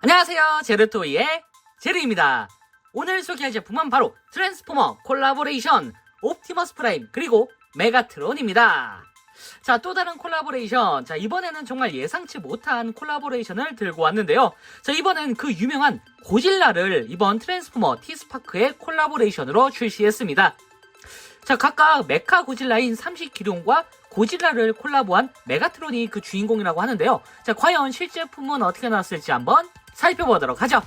안녕하세요, 제르토이의 제르입니다. 오늘 소개할 제품은 바로 트랜스포머 콜라보레이션 옵티머스 프라임 그리고 메가트론입니다. 자, 또 다른 콜라보레이션. 자, 이번에는 정말 예상치 못한 콜라보레이션을 들고 왔는데요. 자, 이번엔 그 유명한 고질라를 이번 트랜스포머 티스파크의 콜라보레이션으로 출시했습니다. 자, 각각 메카 고질라인 삼식기룡과 고질라를 콜라보한 메가트론이 그 주인공이라고 하는데요. 자, 과연 실제품은 어떻게 나왔을지 한번 살펴보도록 하죠.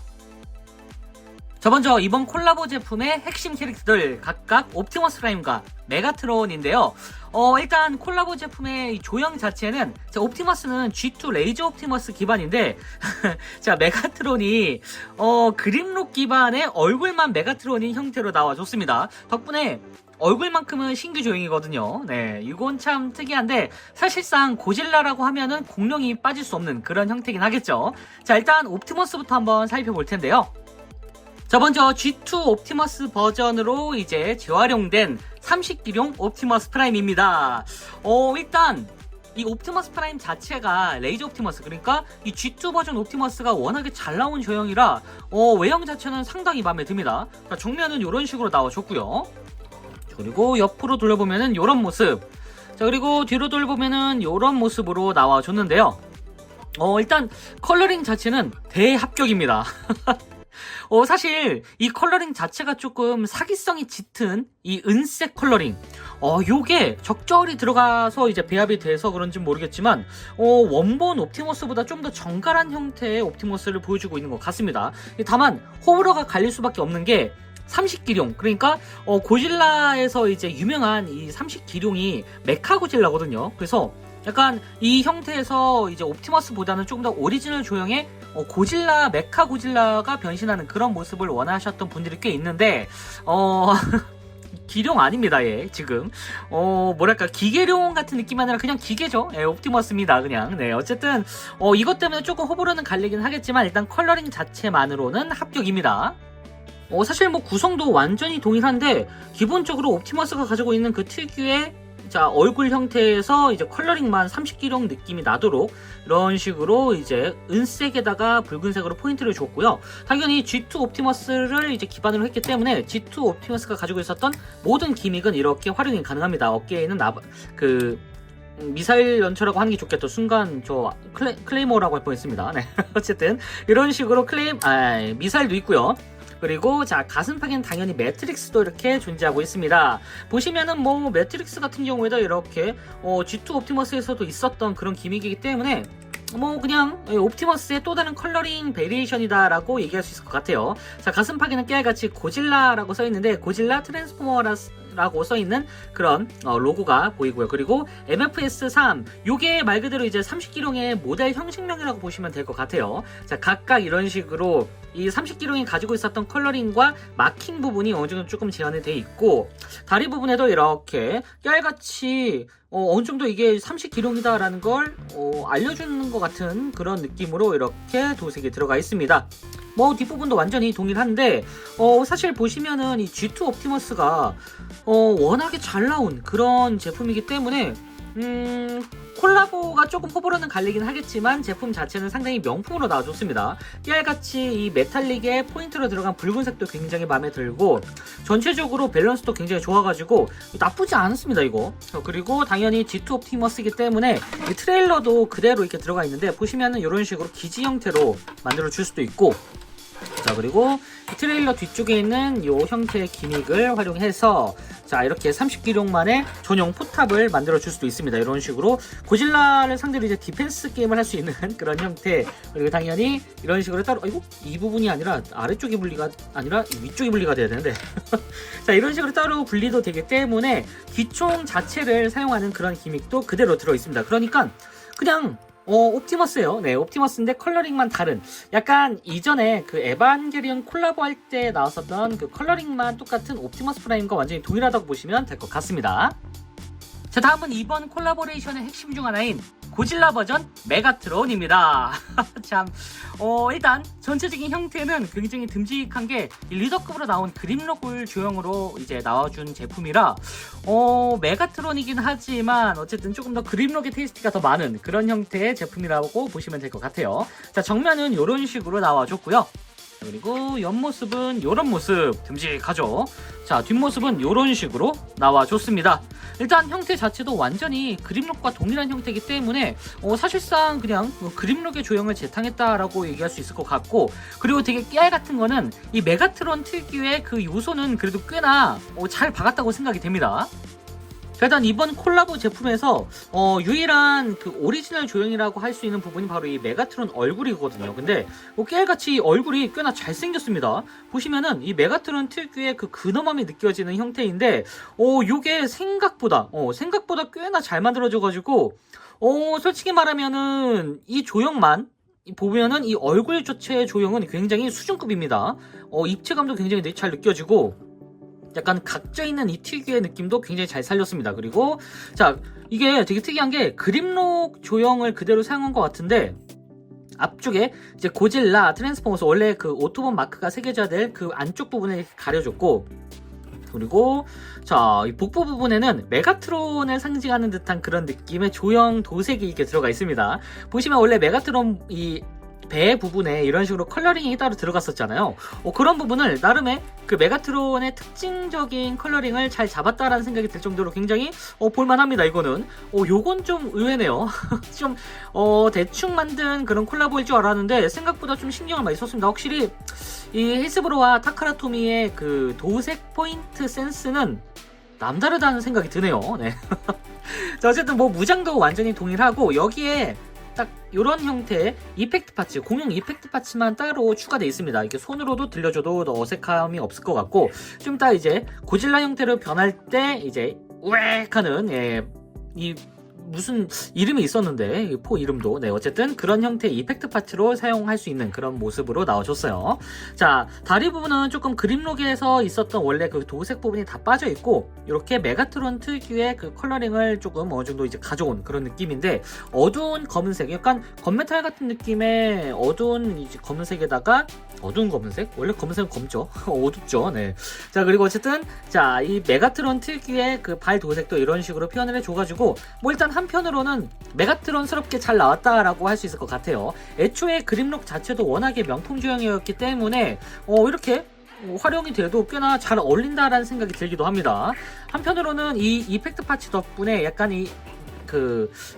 자, 먼저 이번 콜라보 제품의 핵심 캐릭터들 각각 옵티머스 프라임과 메가트론인데요. 일단 콜라보 제품의 이 조형 자체는, 자, 옵티머스는 G2 레이저 옵티머스 기반인데 자, 메가트론이 그림록 기반의 얼굴만 메가트론인 형태로 나와줬습니다. 덕분에 얼굴만큼은 신규 조형이거든요. 네, 이건 참 특이한데 사실상 고질라라고 하면은 공룡이 빠질 수 없는 그런 형태긴 하겠죠. 자, 일단 옵티머스부터 한번 살펴볼 텐데요. 자, 먼저 G2 옵티머스 버전으로 이제 재활용된 삼식기룡 옵티머스 프라임입니다. 일단 이 옵티머스 프라임 자체가 레이저 옵티머스, 그러니까 이 G2 버전 옵티머스가 워낙에 잘 나온 조형이라 외형 자체는 상당히 마음에 듭니다. 자, 정면은 이런 식으로 나와줬고요. 그리고 옆으로 돌려보면은 이런 모습. 자, 그리고 뒤로 돌려보면은 이런 모습으로 나와줬는데요. 일단 컬러링 자체는 대합격입니다. 사실 이 컬러링 자체가 조금 사기성이 짙은 이 은색 컬러링, 요게 적절히 들어가서 이제 배합이 돼서 그런지 모르겠지만 원본 옵티머스보다 좀 더 정갈한 형태의 옵티머스를 보여주고 있는 것 같습니다. 다만 호불호가 갈릴 수밖에 없는 게 삼식기룡, 그러니까 고질라에서 이제 유명한 이 삼식기룡이 메카 고질라거든요. 그래서 약간 이 형태에서 이제 옵티머스보다는 조금 더 오리지널 조형의 고질라, 메카 고질라가 변신하는 그런 모습을 원하셨던 분들이 꽤 있는데 기룡 아닙니다, 얘 지금. 뭐랄까, 기계룡 같은 느낌이 아니라 그냥 기계죠. 예, 옵티머스입니다, 그냥. 네, 어쨌든 이것 때문에 조금 호불호는 갈리긴 하겠지만 일단 컬러링 자체만으로는 합격입니다. 사실 뭐 구성도 완전히 동일한데 기본적으로 옵티머스가 가지고 있는 그 특유의, 자, 얼굴 형태에서 이제 컬러링만 삼식기룡 느낌이 나도록 이런 식으로 이제 은색에다가 붉은색으로 포인트를 줬고요. 당연히 G2 옵티머스를 이제 기반으로 했기 때문에 G2 옵티머스가 가지고 있었던 모든 기믹은 이렇게 활용이 가능합니다. 어깨에는 미사일 연처라고 하는 게 좋겠죠. 순간 저 클레이모라고 할 뻔했습니다. 네. 어쨌든 이런 식으로 미사일도 있고요. 그리고 자, 가슴팍에는 당연히 매트릭스도 이렇게 존재하고 있습니다. 보시면은 뭐 매트릭스 같은 경우에도 이렇게 G2 옵티머스에서도 있었던 그런 기믹이기 때문에 뭐 그냥 옵티머스의 또 다른 컬러링 베리에이션이다 라고 얘기할 수 있을 것 같아요. 자, 가슴팍에는 깨알같이 고질라라고 써있는데 고질라 트랜스포머라고 써있는 그런 로고가 보이고요. 그리고 MFS3, 요게 말 그대로 이제 삼식기룡의 모델 형식명이라고 보시면 될 것 같아요. 자, 각각 이런 식으로 이 삼식기룡이 가지고 있었던 컬러링과 마킹 부분이 어느 정도 조금 재현이 돼 있고, 다리 부분에도 이렇게 깨알같이 어느 정도 이게 삼식기룡이다라는 걸 알려주는 것 같은 그런 느낌으로 이렇게 도색이 들어가 있습니다. 뭐 뒷부분도 완전히 동일한데 사실 보시면은 이 G2 옵티머스가 워낙에 잘 나온 그런 제품이기 때문에 콜라보가 조금 호불호는 갈리긴 하겠지만 제품 자체는 상당히 명품으로 나와줬습니다. 깨알같이 이 메탈릭의 포인트로 들어간 붉은색도 굉장히 마음에 들고 전체적으로 밸런스도 굉장히 좋아가지고 나쁘지 않습니다, 이거. 그리고 당연히 G2 옵티머스이기 때문에 이 트레일러도 그대로 이렇게 들어가 있는데 보시면은 이런 식으로 기지 형태로 만들어 줄 수도 있고, 자, 그리고 트레일러 뒤쪽에 있는 이 형태의 기믹을 활용해서 자, 이렇게 30기룡만의 전용 포탑을 만들어 줄 수도 있습니다. 이런 식으로 고질라를 상대로 이제 디펜스 게임을 할 수 있는 그런 형태. 그리고 당연히 이런 식으로 따로, 이 부분이 아니라 아래쪽이 분리가 아니라 위쪽이 분리가 돼야 되는데 자, 이런 식으로 따로 분리도 되기 때문에 기총 자체를 사용하는 그런 기믹도 그대로 들어 있습니다. 그러니까 그냥 옵티머스예요. 네, 옵티머스인데 컬러링만 다른, 약간 이전에 그 에반게리온 콜라보 할 때 나왔었던 그 컬러링만 똑같은 옵티머스 프라임과 완전히 동일하다고 보시면 될 것 같습니다. 자, 다음은 이번 콜라보레이션의 핵심 중 하나인 고질라 버전 메가트론입니다. 참, 일단 전체적인 형태는 굉장히 듬직한 게 리더급으로 나온 그립록 조형으로 이제 나와준 제품이라 메가트론이긴 하지만 어쨌든 조금 더 그립록의 테이스트가 더 많은 그런 형태의 제품이라고 보시면 될 것 같아요. 자, 정면은 이런 식으로 나와줬고요. 그리고 옆모습은 이런 모습 듬직하죠. 자, 뒷모습은 이런 식으로 나와줬습니다. 일단 형태 자체도 완전히 그립록과 동일한 형태이기 때문에 사실상 그냥 그립록의 조형을 재탕했다라고 얘기할 수 있을 것 같고, 그리고 되게 깨알 같은 거는 이 메가트론 특유의 그 요소는 그래도 꽤나 잘 박았다고 생각이 됩니다. 일단 이번 콜라보 제품에서 유일한 그 오리지널 조형이라고 할 수 있는 부분이 바로 이 메가트론 얼굴이거든요. 근데 깨알같이 얼굴이 꽤나 잘생겼습니다. 보시면은 이 메가트론 특유의 그 근엄함이 느껴지는 형태인데 요게 생각보다 꽤나 잘 만들어져가지고 솔직히 말하면은 이 조형만 보면은 이 얼굴 자체의 조형은 굉장히 수준급입니다. 입체감도 굉장히 잘 느껴지고 약간 각져있는 이 특유의 느낌도 굉장히 잘 살렸습니다. 그리고 자, 이게 되게 특이한 게 그립록 조형을 그대로 사용한 것 같은데 앞쪽에 이제 고질라 트랜스포머스 원래 그 오토본 마크가 새겨져야 될 그 안쪽 부분을 가려줬고, 그리고 자, 이 복부 부분에는 메가트론을 상징하는 듯한 그런 느낌의 조형 도색이 이렇게 들어가 있습니다. 보시면 원래 메가트론 이 배 부분에 이런 식으로 컬러링이 따로 들어갔었잖아요. 그런 부분을 나름의 그 메가트론의 특징적인 컬러링을 잘 잡았다라는 생각이 들 정도로 굉장히 볼만합니다. 이거는 요건 좀 의외네요. 좀 대충 만든 그런 콜라보일 줄 알았는데 생각보다 좀 신경을 많이 썼습니다. 확실히 이 헬스브로와 타카라토미의 그 도색 포인트 센스는 남다르다는 생각이 드네요. 네. 자, 어쨌든 뭐 무장도 완전히 동일하고 여기에 딱 이런 형태의 이펙트 파츠, 공용 이펙트 파츠만 따로 추가되어 있습니다. 이렇게 손으로도 들려줘도 어색함이 없을 것 같고, 좀 이따 이제 고질라 형태로 변할 때 이제 우엑 하는 이 무슨 이름이 있었는데 포 이름도 어쨌든 그런 형태의 이펙트 파츠로 사용할 수 있는 그런 모습으로 나와줬어요. 자, 다리 부분은 조금 그립록에서 있었던 원래 그 도색 부분이 다 빠져 있고 이렇게 메가트론 특유의 그 컬러링을 조금 어느 정도 이제 가져온 그런 느낌인데, 어두운 검은색, 약간 건메탈 같은 느낌의 어두운 이제 검은색에다가 어두운 검은색? 원래 검은색은 검죠. 어둡죠. 네. 자, 그리고 어쨌든 자, 이 메가트론 특유의 그 발 도색도 이런 식으로 표현을 해줘가지고 뭐 일단 한편으로는 메가트론스럽게 잘 나왔다라고 할 수 있을 것 같아요. 애초에 그립록 자체도 워낙에 명품 조형이었기 때문에 이렇게 활용이 돼도 꽤나 잘 어울린다라는 생각이 들기도 합니다. 한편으로는 이 이펙트 파츠 덕분에 약간 이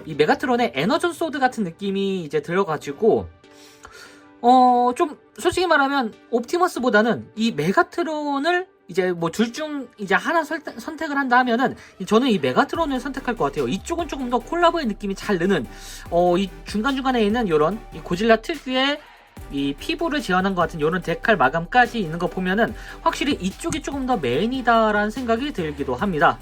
메가트론의 에너전 소드 같은 느낌이 이제 들어가지고 좀 솔직히 말하면 옵티머스보다는 이 메가트론을 이제 뭐 둘 중 이제 하나 선택을 한다 하면은 저는 이 메가트론을 선택할 것 같아요. 이쪽은 조금 더 콜라보의 느낌이 잘 느는 이 중간중간에 있는 요런 이 고질라 특유의 이 피부를 재현한 것 같은 요런 데칼 마감까지 있는 거 보면은 확실히 이쪽이 조금 더 메인이다라는 생각이 들기도 합니다.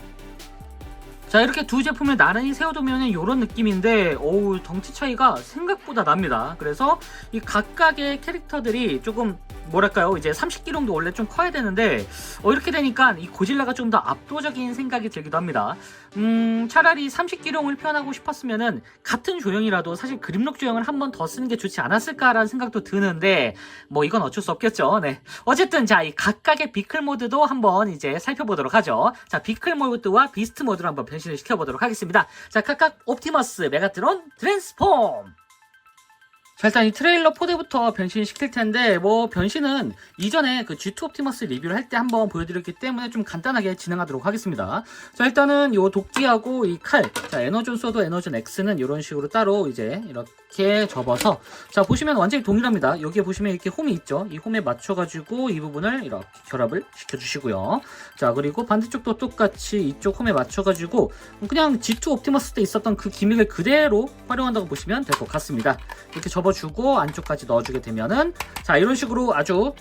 자, 이렇게 두 제품을 나란히 세워두면 이런 느낌인데 덩치 차이가 생각보다 납니다. 그래서 이 각각의 캐릭터들이 조금 뭐랄까요, 이제 30기룡도 원래 좀 커야 되는데 이렇게 되니까 이 고질라가 좀 더 압도적인 생각이 들기도 합니다. 차라리 30기룡을 표현하고 싶었으면은 같은 조형이라도 사실 그립록 조형을 한 번 더 쓰는 게 좋지 않았을까라는 생각도 드는데 뭐 이건 어쩔 수 없겠죠. 네. 어쨌든 자, 이 각각의 비클 모드도 한번 이제 살펴보도록 하죠. 자, 비클 모드와 비스트 모드로 한번 변신을 시켜보도록 하겠습니다. 자, 각각 옵티머스, 메가트론, 트랜스폼! 자, 일단 이 트레일러 포대부터 변신시킬 텐데 뭐 변신은 이전에 그 G2 옵티머스 리뷰를 할 때 한번 보여드렸기 때문에 좀 간단하게 진행하도록 하겠습니다. 자, 일단은 요 도끼하고 이 칼, 자, 에너존 소드, 에너존 X는 이런 식으로 따로 이제 이렇게 접어서, 자, 보시면 완전히 동일합니다. 여기에 보시면 이렇게 홈이 있죠. 이 홈에 맞춰가지고 이 부분을 이렇게 결합을 시켜주시고요. 자, 그리고 반대쪽도 똑같이 이쪽 홈에 맞춰가지고 그냥 G2 옵티머스 때 있었던 그 기믹을 그대로 활용한다고 보시면 될 것 같습니다. 이렇게 접어주고 안쪽까지 넣어주게 되면은 자, 이런 식으로 아주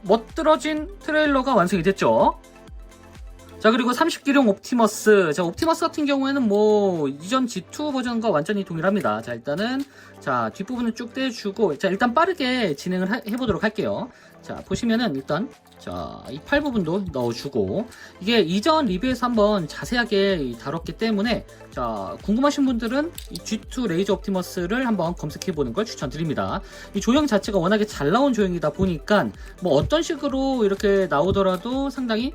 멋들어진 트레일러가 완성이 됐죠. 자, 그리고 30기룡 옵티머스. 자, 옵티머스 같은 경우에는 뭐 이전 G2 버전과 완전히 동일합니다. 자, 일단은 자, 뒷부분을 쭉 떼주고, 자, 일단 빠르게 진행을 해보도록 할게요. 자, 보시면은 일단 자, 이 팔 부분도 넣어주고, 이게 이전 리뷰에서 한번 자세하게 다뤘기 때문에 자, 궁금하신 분들은 이 G2 레이저 옵티머스를 한번 검색해보는 걸 추천드립니다. 이 조형 자체가 워낙에 잘 나온 조형이다 보니까 뭐 어떤 식으로 이렇게 나오더라도 상당히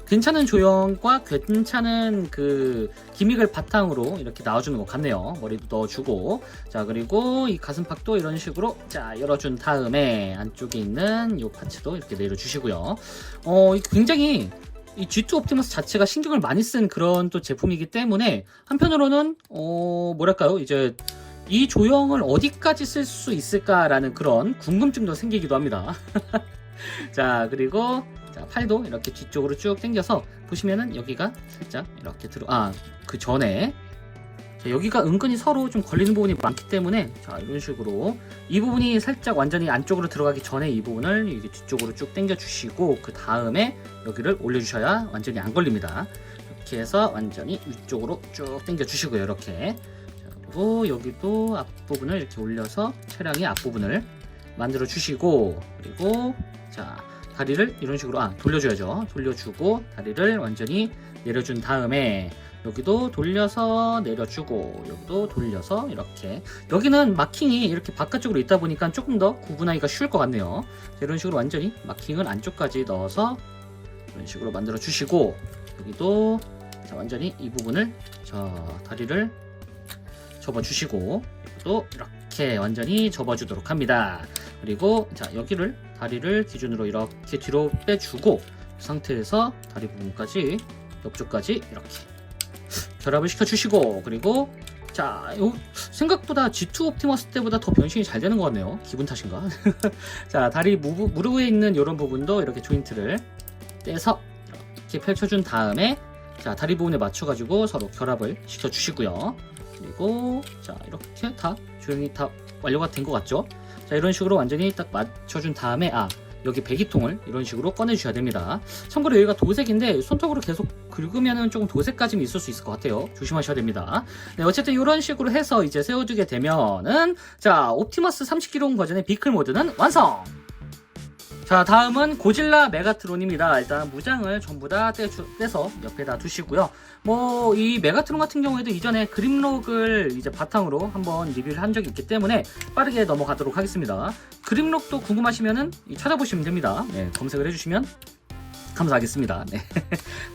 괜찮은 조형과 괜찮은 그 기믹을 바탕으로 이렇게 나와주는 것 같네요. 머리도 넣어주고, 자, 그리고 이 가슴팍도 이런 식으로 자, 열어준 다음에 안쪽에 있는 이 파츠도 이렇게 내려주시고요. 굉장히 이 G2 옵티머스 자체가 신경을 많이 쓴 그런 또 제품이기 때문에 한편으로는 뭐랄까요, 이제 이 조형을 어디까지 쓸 수 있을까라는 그런 궁금증도 생기기도 합니다. 자, 그리고 자, 팔도 이렇게 뒤쪽으로 쭉 당겨서 보시면은 여기가 살짝 이렇게 그 전에 자, 여기가 은근히 서로 좀 걸리는 부분이 많기 때문에 자, 이런 식으로 이 부분이 살짝 완전히 안쪽으로 들어가기 전에 이 부분을 이게 뒤쪽으로 쭉 당겨 주시고, 그 다음에 여기를 올려주셔야 완전히 안 걸립니다. 이렇게 해서 완전히 위쪽으로 쭉 당겨 주시고요. 이렇게. 자, 그리고 여기도 앞부분을 이렇게 올려서 차량의 앞부분을 만들어 주시고, 그리고 자, 다리를 이런 식으로 돌려줘야죠. 돌려주고 다리를 완전히 내려준 다음에 여기도 돌려서 내려주고, 여기도 돌려서 이렇게. 여기는 마킹이 이렇게 바깥쪽으로 있다 보니까 조금 더 구분하기가 쉬울 것 같네요. 이런 식으로 완전히 마킹을 안쪽까지 넣어서 이런 식으로 만들어 주시고, 여기도 자, 완전히 이 부분을 자, 다리를 접어 주시고, 여기도 이렇게 완전히 접어 주도록 합니다. 그리고 자, 여기를 다리를 기준으로 이렇게 뒤로 빼주고, 이 상태에서 다리 부분까지 옆쪽까지 이렇게 결합을 시켜주시고, 그리고 자, 생각보다 G2 옵티머스 때보다 더 변신이 잘 되는 것 같네요. 기분 탓인가? 자, 다리 무릎에 있는 이런 부분도 이렇게 조인트를 떼서 이렇게 펼쳐준 다음에 자, 다리 부분에 맞춰가지고 서로 결합을 시켜주시고요. 그리고 자, 이렇게 다 조형이 다 완료가 된 것 같죠? 자, 이런 식으로 완전히 딱 맞춰준 다음에 여기 배기통을 이런 식으로 꺼내주셔야 됩니다. 참고로 여기가 도색인데 손톱으로 계속 긁으면 조금 도색까지는 있을 수 있을 것 같아요. 조심하셔야 됩니다. 네, 어쨌든 이런 식으로 해서 이제 세워두게 되면은 자, 옵티머스 30kg 버전의 비클 모드는 완성! 자, 다음은 고질라 메가트론입니다. 일단 무장을 전부 다 떼서 옆에다 두시고요. 뭐 이 메가트론 같은 경우에도 이전에 그립록을 이제 바탕으로 한번 리뷰를 한 적이 있기 때문에 빠르게 넘어가도록 하겠습니다. 그립록도 궁금하시면은 찾아보시면 됩니다. 네, 검색을 해주시면 감사하겠습니다. 네.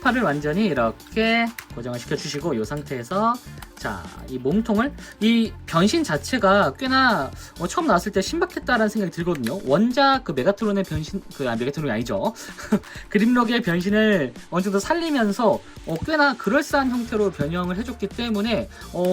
팔을 완전히 이렇게 고정을 시켜주시고, 이 상태에서 자, 이 몸통을, 이 변신 자체가 꽤나 처음 나왔을 때 신박했다라는 생각이 들거든요. 원작 그 메가트론의 변신, 메가트론이 아니죠. 그립록의 변신을 어느 정도 살리면서 꽤나 그럴싸한 형태로 변형을 해줬기 때문에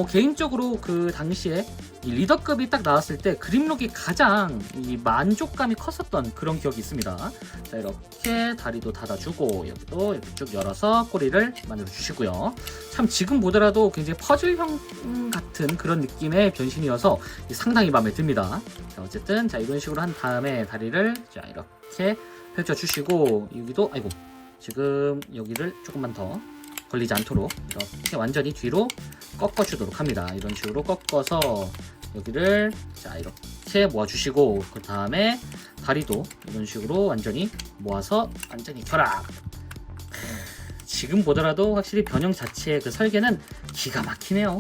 개인적으로 그 당시에 이 리더급이 딱 나왔을 때 그립록이 가장 이 만족감이 컸었던 그런 기억이 있습니다. 자, 이렇게 다리도 닫아주고, 여기도 이렇게 쭉 열어서 꼬리를 만들어 주시고요. 참 지금 보더라도 굉장히 퍼즐형 같은 그런 느낌의 변신이어서 상당히 마음에 듭니다. 자, 어쨌든 자, 이런 식으로 한 다음에 다리를 자, 이렇게 펼쳐 주시고, 여기도 지금 여기를 조금만 더 걸리지 않도록 이렇게 완전히 뒤로 꺾어 주도록 합니다. 이런 식으로 꺾어서 여기를 자, 이렇게 모아 주시고, 그 다음에 다리도 이런 식으로 완전히 모아서 완전히 결합. 지금 보더라도 확실히 변형 자체의 그 설계는 기가 막히네요.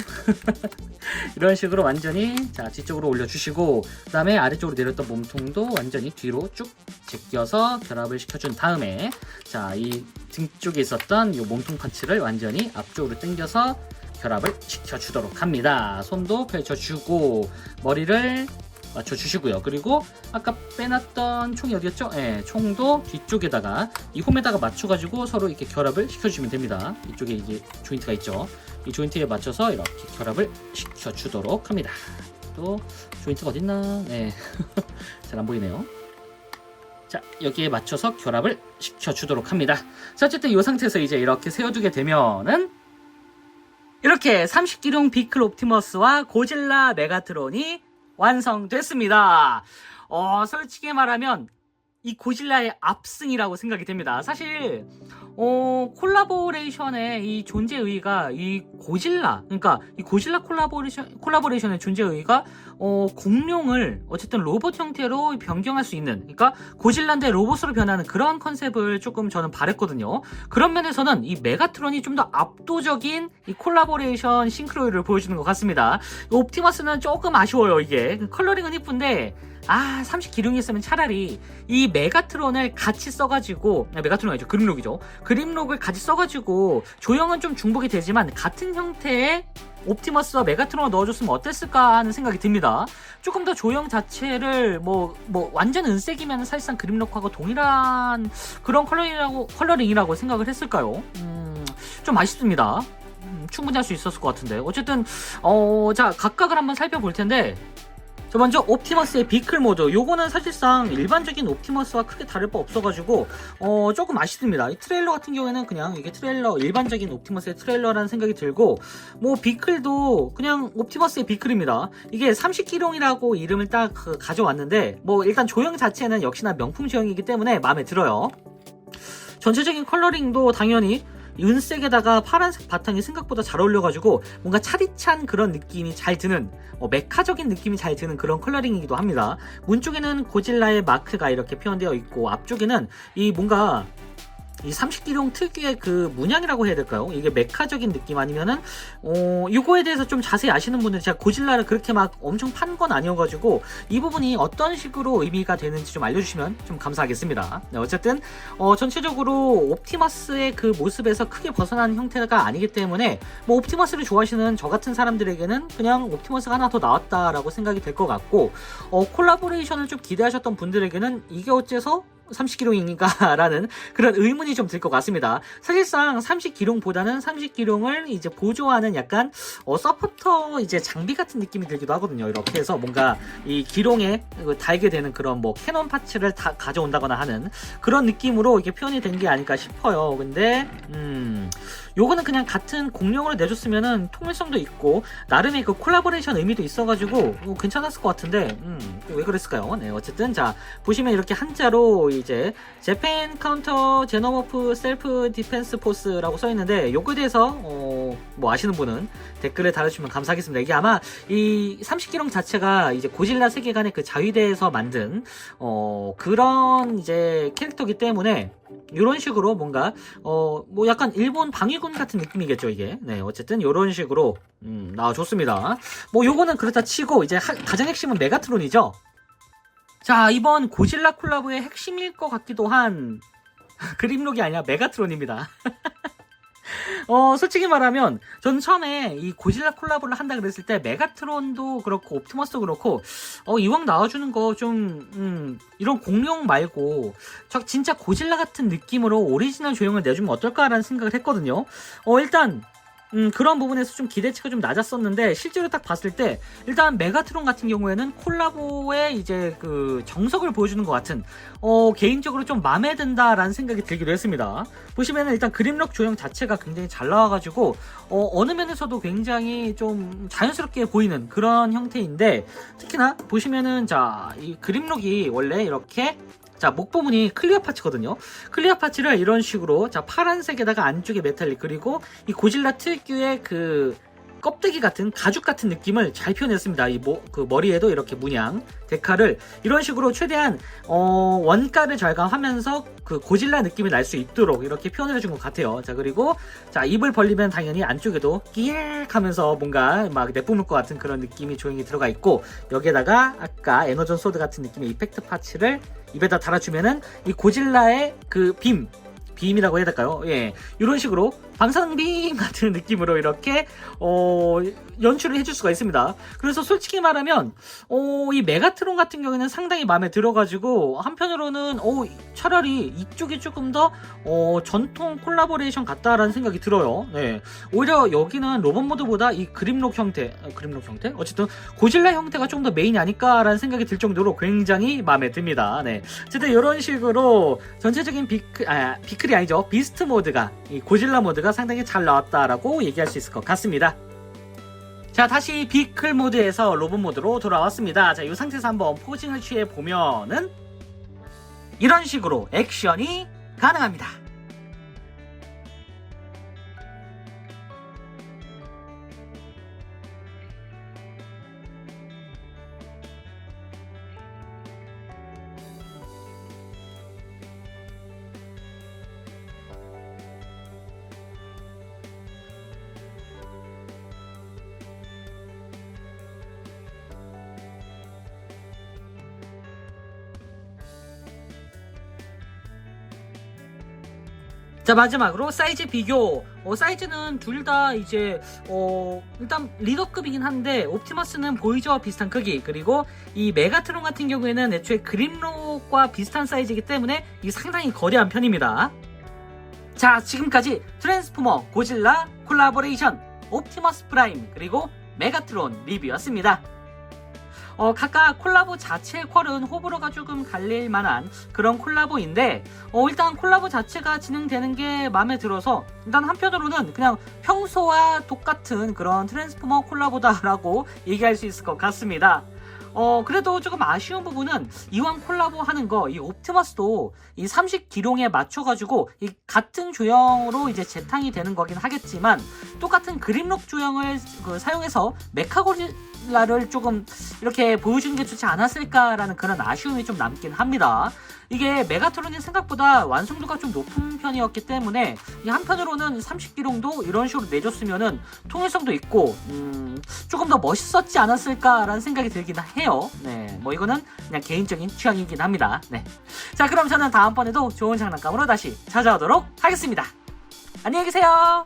이런 식으로 완전히 자, 뒤쪽으로 올려주시고, 그 다음에 아래쪽으로 내렸던 몸통도 완전히 뒤로 쭉 제껴서 결합을 시켜준 다음에 자, 이 등 쪽에 있었던 이 몸통 파츠를 완전히 앞쪽으로 당겨서 결합을 시켜주도록 합니다. 손도 펼쳐주고 머리를 맞춰주시고요. 그리고 아까 빼놨던 총이 어디였죠? 네, 총도 뒤쪽에다가 이 홈에다가 맞춰가지고 서로 이렇게 결합을 시켜주시면 됩니다. 이쪽에 이제 조인트가 있죠. 이 조인트에 맞춰서 이렇게 결합을 시켜주도록 합니다. 또 조인트가 어딨나? 네, 잘 안 보이네요. 자, 여기에 맞춰서 결합을 시켜주도록 합니다. 자, 어쨌든 이 상태에서 이제 이렇게 세워두게 되면은 이렇게 30기룡 비클 옵티머스와 고질라 메가트론이 완성됐습니다. 솔직히 말하면 이 고질라의 압승이라고 생각이 됩니다. 사실 콜라보레이션의 이 존재 의의가 이 고질라, 그러니까 이 고질라 콜라보레이션의 존재 의의가 공룡을 어쨌든 로봇 형태로 변경할 수 있는, 그러니까 고질라인데 로봇으로 변하는 그런 컨셉을 조금 저는 바랬거든요. 그런 면에서는 이 메가트론이 좀 더 압도적인 이 콜라보레이션 싱크로율을 보여주는 것 같습니다. 옵티머스는 조금 아쉬워요. 이게 컬러링은 이쁜데 30기룡이 있으면 차라리 이 메가트론을 같이 써가지고, 메가트론 아니죠, 그림록이죠. 그림록을 같이 써가지고 조형은 좀 중복이 되지만 같은 형태의 옵티머스와 메가트론을 넣어줬으면 어땠을까 하는 생각이 듭니다. 조금 더 조형 자체를 완전 은색이면 사실상 그림록하고 동일한 그런 컬러링이라고 생각을 했을까요? 좀 아쉽습니다. 충분히 할 수 있었을 것 같은데. 어쨌든 자, 각각을 한번 살펴볼 텐데, 자, 먼저 옵티머스의 비클 모드. 요거는 사실상 일반적인 옵티머스와 크게 다를 바 없어가지고 조금 아쉽습니다. 이 트레일러 같은 경우에는 그냥 이게 트레일러, 일반적인 옵티머스의 트레일러라는 생각이 들고, 비클도 그냥 옵티머스의 비클입니다. 이게 30기룡이라고 이름을 딱 가져왔는데, 일단 조형 자체는 역시나 명품 조형이기 때문에 마음에 들어요. 전체적인 컬러링도 당연히 은색에다가 파란색 바탕이 생각보다 잘 어울려가지고 뭔가 차디찬 그런 느낌이 잘 드는, 메카적인 느낌이 잘 드는 그런 컬러링이기도 합니다. 문 쪽에는 고질라의 마크가 이렇게 표현되어 있고, 앞쪽에는 이 뭔가 이 30기룡 특유의 그 문양이라고 해야 될까요? 이게 메카적인 느낌 아니면은 이거에 대해서 좀 자세히 아시는 분들은, 제가 고질라를 그렇게 막 엄청 판 건 아니어가지고 이 부분이 어떤 식으로 의미가 되는지 좀 알려주시면 좀 감사하겠습니다. 네, 어쨌든 전체적으로 옵티머스의 그 모습에서 크게 벗어나는 형태가 아니기 때문에 옵티머스를 좋아하시는 저 같은 사람들에게는 그냥 옵티머스가 하나 더 나왔다라고 생각이 될 것 같고, 콜라보레이션을 좀 기대하셨던 분들에게는 이게 어째서 30기룡인가 라는 그런 의문이 좀 들 것 같습니다. 사실상 30기룡보다는 30기룡을 이제 보조하는 약간 서포터 이제 장비 같은 느낌이 들기도 하거든요. 이렇게 해서 뭔가 이 기룡에 달게 되는 그런 캐논 파츠를 다 가져온다거나 하는 그런 느낌으로 이게 표현이 된 게 아닐까 싶어요. 근데 요거는 그냥 같은 공룡으로 내줬으면은 통일성도 있고 나름의 그 콜라보레이션 의미도 있어가지고 괜찮았을 것 같은데 왜 그랬을까요? 네, 어쨌든 자, 보시면 이렇게 한자로 이제 재팬 카운터 제너머프 셀프 디펜스 포스라고 써있는데, 요거에 대해서 아시는 분은 댓글을 달아주시면 감사하겠습니다. 이게 아마 이 30기룡 자체가 이제 고질라 세계관의 그 자위대에서 만든 그런 이제 캐릭터이기 때문에 이런 식으로 뭔가 약간 일본 방위군 같은 느낌이겠죠 이게. 네, 어쨌든 이런 식으로 좋습니다. 요거는 그렇다 치고 이제 가장 핵심은 메가트론이죠. 자, 이번 고질라 콜라보의 핵심일 것 같기도 한 그림록이 아니라 메가트론입니다. 솔직히 말하면 전 처음에 이 고질라 콜라보를 한다 그랬을 때 메가트론도 그렇고 옵티머스도 그렇고 이왕 나와주는 거 좀 이런 공룡 말고 진짜 고질라 같은 느낌으로 오리지널 조형을 내주면 어떨까라는 생각을 했거든요. 일단 그런 부분에서 좀 기대치가 좀 낮았었는데, 실제로 딱 봤을 때 일단 메가트론 같은 경우에는 콜라보의 이제 그 정석을 보여주는 것 같은 개인적으로 좀 마음에 든다라는 생각이 들기도 했습니다. 보시면은 일단 그림록 조형 자체가 굉장히 잘 나와가지고 어느 면에서도 굉장히 좀 자연스럽게 보이는 그런 형태인데, 특히나 보시면은 자, 이 그림록이 원래 이렇게 자, 목 부분이 클리어 파츠거든요. 클리어 파츠를 이런 식으로 자, 파란색에다가 안쪽에 메탈릭, 그리고 이 고질라 특유의 그 껍데기 같은 가죽 같은 느낌을 잘 표현했습니다. 그 머리에도 이렇게 문양 데카를 이런 식으로 최대한 원가를 절감하면서 그 고질라 느낌이 날 수 있도록 이렇게 표현을 해준 것 같아요. 자, 그리고 자, 입을 벌리면 당연히 안쪽에도 끼익 하면서 뭔가 막 내뿜을 것 같은 그런 느낌이 조용히 들어가 있고, 여기에다가 아까 에너전 소드 같은 느낌의 이펙트 파츠를 입에다 달아주면은 이 고질라의 그 빔이라고 해야 될까요? 예, 이런 식으로 방사능빔 같은 느낌으로 이렇게 연출을 해줄 수가 있습니다. 그래서 솔직히 말하면 이 메가트론 같은 경우에는 상당히 마음에 들어가지고, 한편으로는 차라리 이쪽이 조금 더 전통 콜라보레이션 같다라는 생각이 들어요. 네, 오히려 여기는 로봇 모드보다 이 그림록 형태 어쨌든 고질라 형태가 좀 더 메인이 아닐까라는 생각이 들 정도로 굉장히 마음에 듭니다. 네, 어쨌든 이런 식으로 전체적인 비클이 아니죠, 비스트 모드가, 이 고질라 모드가 상당히 잘 나왔다라고 얘기할 수 있을 것 같습니다. 자, 다시 비클 모드에서 로봇 모드로 돌아왔습니다. 자, 이 상태에서 한번 포징을 취해 보면은 이런 식으로 액션이 가능합니다. 자, 마지막으로 사이즈 비교. 사이즈는 둘 다 이제 일단 리더급이긴 한데 옵티머스는 보이저와 비슷한 크기, 그리고 이 메가트론 같은 경우에는 애초에 그림록과 비슷한 사이즈이기 때문에 이 상당히 거대한 편입니다. 자, 지금까지 트랜스포머 고질라 콜라보레이션 옵티머스 프라임 그리고 메가트론 리뷰였습니다. 각각 콜라보 자체의 퀄은 호불호가 조금 갈릴 만한 그런 콜라보인데, 일단 콜라보 자체가 진행되는 게 마음에 들어서 일단 한편으로는 그냥 평소와 똑같은 그런 트랜스포머 콜라보다라고 얘기할 수 있을 것 같습니다. 그래도 조금 아쉬운 부분은 이왕 콜라보 하는 거, 이 옵티머스도 이 30기룡에 맞춰가지고 이 같은 조형으로 이제 재탕이 되는 거긴 하겠지만, 똑같은 그림록 조형을 사용해서 메카고릴라를 조금 이렇게 보여주는 게 좋지 않았을까라는 그런 아쉬움이 좀 남긴 합니다. 이게 메가트론이 생각보다 완성도가 좀 높은 편이었기 때문에 이 한편으로는 30기룡도 이런 식으로 내줬으면은 통일성도 있고 조금 더 멋있었지 않았을까라는 생각이 들긴 해요. 네, 뭐 이거는 그냥 개인적인 취향이긴 합니다. 네. 자, 그럼 저는 다음번에도 좋은 장난감으로 다시 찾아오도록 하겠습니다. 안녕히 계세요.